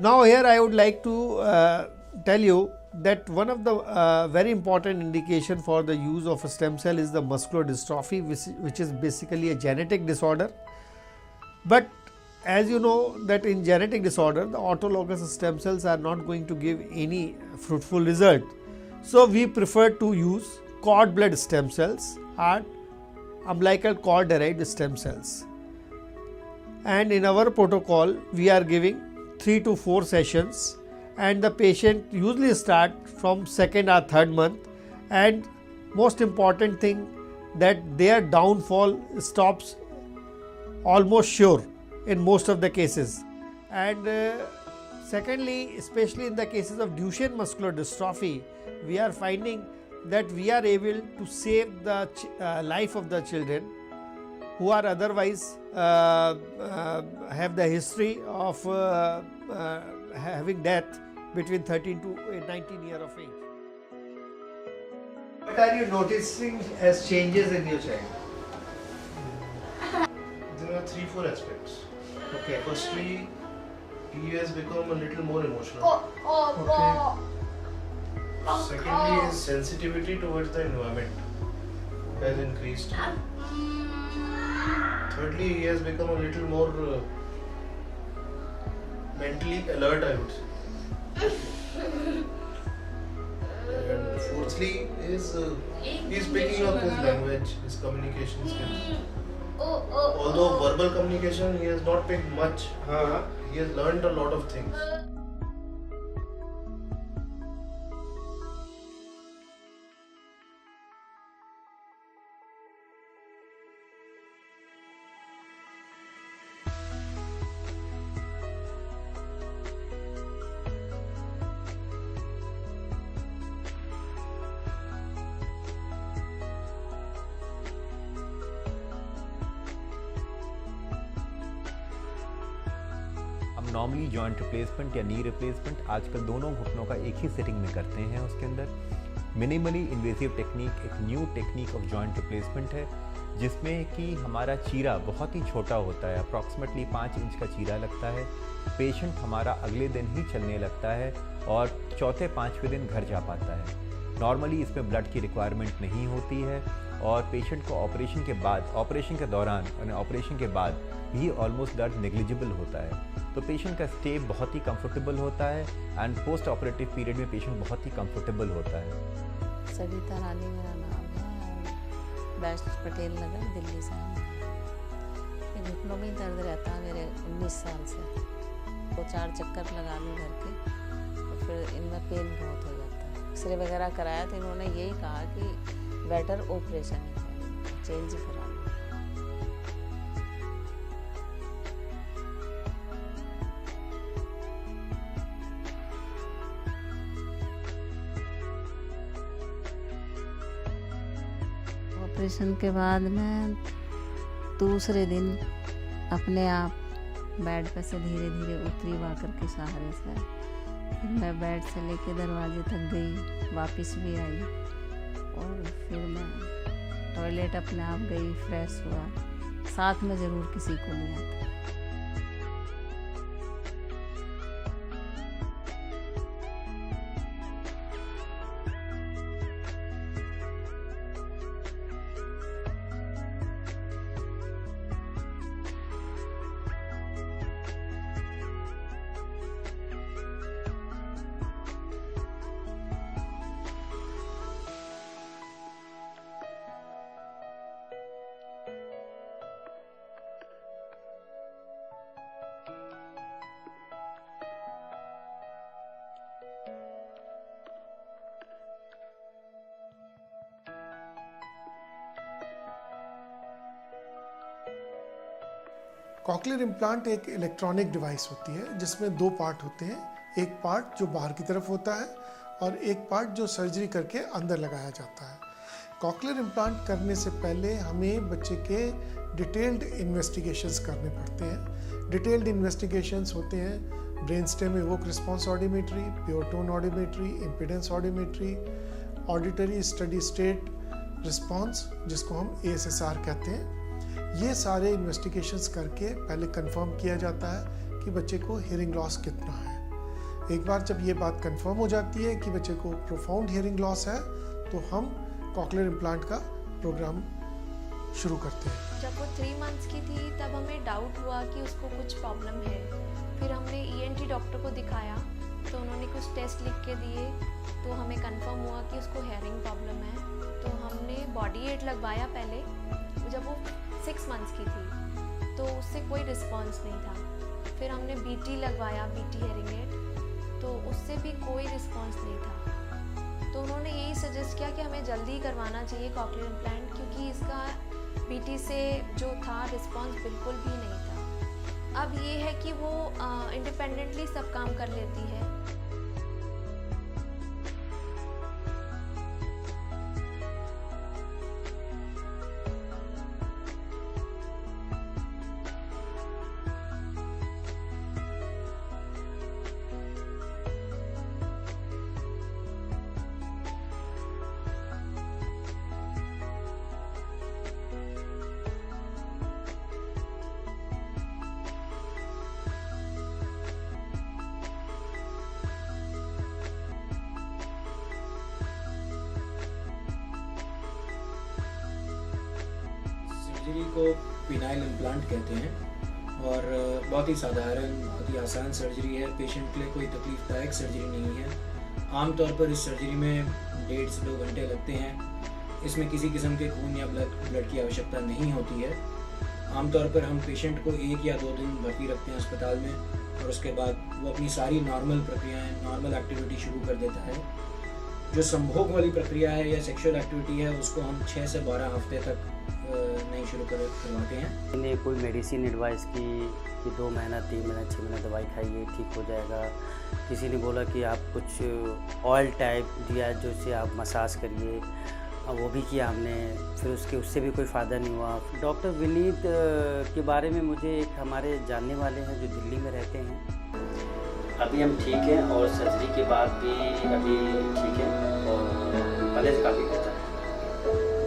Now here I would like to tell you that one of the very important indication for the use of a stem cell is the muscular dystrophy, which is basically a genetic disorder. But as you know that in genetic disorder the autologous stem cells are not going to give any fruitful result. So we prefer to use cord blood stem cells or umbilical cord derived stem cells. And in our protocol we are giving 3 to 4 sessions, and the patient usually start from second or third month, and most important thing that their downfall stops almost sure in most of the cases. And secondly, especially in the cases of Duchenne muscular dystrophy, we are finding that we are able to save the life of the children who are otherwise have the history of having death between 13 to 19 years of age. What are you noticing as changes in your child? There are 3-4 aspects. Okay. Firstly, he has become a little more emotional. Okay. Secondly, his sensitivity towards the environment has increased. Thirdly, he has become a little more mentally alert, I would say. And fourthly, is he's picking up his language, his communication skills. Although verbal communication he has not picked much, he has learned a lot of things. हम normally joint replacement या knee replacement आजकल दोनों घुटनों का एक ही setting में करते हैं। उसके अंदर मिनिमली इन्वेसिव टेक्निक एक new technique of joint replacement है, जिसमें कि हमारा चीरा बहुत ही छोटा होता है, अप्रॉक्सीमेटली 5 इंच का चीरा लगता है। पेशेंट हमारा अगले दिन ही चलने लगता है और चौथे 5वें दिन घर जा पाता है। नॉर्मली इसमें ब्लड की रिक्वायरमेंट नहीं होती है और पेशेंट को ऑपरेशन के बाद, ऑपरेशन के दौरान और ऑपरेशन के बाद भी ऑलमोस्ट दर्द नेग्लिजिबल होता है। तो पेशेंट का स्टे बहुत ही कंफर्टेबल होता है एंड पोस्ट ऑपरेटिव पीरियड में पेशेंट बहुत ही कंफर्टेबल होता है। सविता रानी मेरा नाम है, बेस्ट पटेल नगर दिल्ली से हूँ। ये घुटनों में ही दर्द रहता है मेरे 19 साल से। तो 4 चक्कर लगा लूँ घर के तो फिर इनमें पेन बहुत हो जाता है। एक्सरे वगैरह कराया तो इन्होंने यही कहा कि बेटर ऑपरेशन है, चेंज करा लो। ऑपरेशन के बाद मैं दूसरे दिन अपने आप बेड पर से धीरे धीरे उतरी वाकर के सहारे से। फिर मैं बेड से लेके दरवाजे तक गई, वापस भी आई और फिर मैं टॉयलेट अपने आप गई, फ्रेश हुआ। साथ में ज़रूर किसी को लिया था। कॉकलियर इम्प्लांट एक इलेक्ट्रॉनिक डिवाइस होती है जिसमें 2 पार्ट होते हैं। एक पार्ट जो बाहर की तरफ होता है और एक पार्ट जो सर्जरी करके अंदर लगाया जाता है। कॉकलियर इम्प्लांट करने से पहले हमें बच्चे के डिटेल्ड इन्वेस्टिगेशंस करने पड़ते हैं। डिटेल्ड इन्वेस्टिगेशंस होते हैं brain stem evoke response audiometry, pure tone audiometry, impedance audiometry, auditory steady state response जिसको हम ASSR कहते हैं। ये सारे इन्वेस्टिगेशंस करके पहले कंफर्म किया जाता है कि बच्चे को हियरिंग लॉस कितना है। एक बार जब ये बात कंफर्म हो जाती है कि बच्चे को प्रोफाउंड हियरिंग लॉस है तो हम कॉकलियर इम्प्लांट का प्रोग्राम शुरू करते हैं। जब वो 3 मंथ्स की थी तब हमें डाउट हुआ कि उसको कुछ प्रॉब्लम है। फिर हमने ENT डॉक्टर को दिखाया तो उन्होंने कुछ टेस्ट लिख के दिए तो हमें कंफर्म हुआ कि उसको हेयरिंग प्रॉब्लम है। तो हमने बॉडी एड लगवाया पहले, जब वो 6 मंथ्स की थी तो उससे कोई रिस्पॉन्स नहीं था। फिर हमने BT लगवाया, BT हेयरिंग एड, तो उससे भी कोई रिस्पॉन्स नहीं था। तो उन्होंने यही सजेस्ट किया कि हमें जल्दी करवाना चाहिए कॉकलियर इम्प्लांट, क्योंकि इसका BT से जो था रिस्पॉन्स बिल्कुल भी नहीं था। अब ये है कि वो इंडिपेंडेंटली सब काम कर लेती है। सर्जरी को पिनाइल इम्प्लांट कहते हैं और बहुत ही साधारण, बहुत ही आसान सर्जरी है। पेशेंट के लिए कोई तकलीफदायक सर्जरी नहीं है। आमतौर पर इस सर्जरी में 1.5 से 2 घंटे लगते हैं। इसमें किसी किस्म के खून या ब्लड की आवश्यकता नहीं होती है। आमतौर पर हम पेशेंट को 1 या 2 दिन भर्ती रखते हैं अस्पताल में और उसके बाद वो अपनी सारी नॉर्मल प्रक्रियाएँ, नॉर्मल एक्टिविटी शुरू कर देता है। जो संभोग वाली प्रक्रिया है या सेक्सुअल एक्टिविटी है उसको हम 6 से 12 हफ्ते तक नहीं शुरू करवाते हैं। मैंने कोई मेडिसिन एडवाइस की कि 2 महीना, 3 महीना, 6 महीना दवाई खाइए, ठीक हो जाएगा। किसी ने बोला कि आप कुछ ऑयल टाइप दिया जिससे आप मसाज करिए, वो भी किया हमने, फिर उससे भी कोई फ़ायदा नहीं हुआ। डॉक्टर विनीत के बारे में मुझे एक हमारे जानने वाले हैं जो दिल्ली में रहते हैं। अभी हम ठीक हैं और सर्जरी के बाद भी अभी ठीक है और पहले से काफ़ी बेहतर है,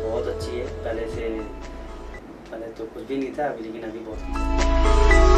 बहुत अच्छी है। पहले तो कुछ भी नहीं था अभी, लेकिन अभी बहुत अच्छा है।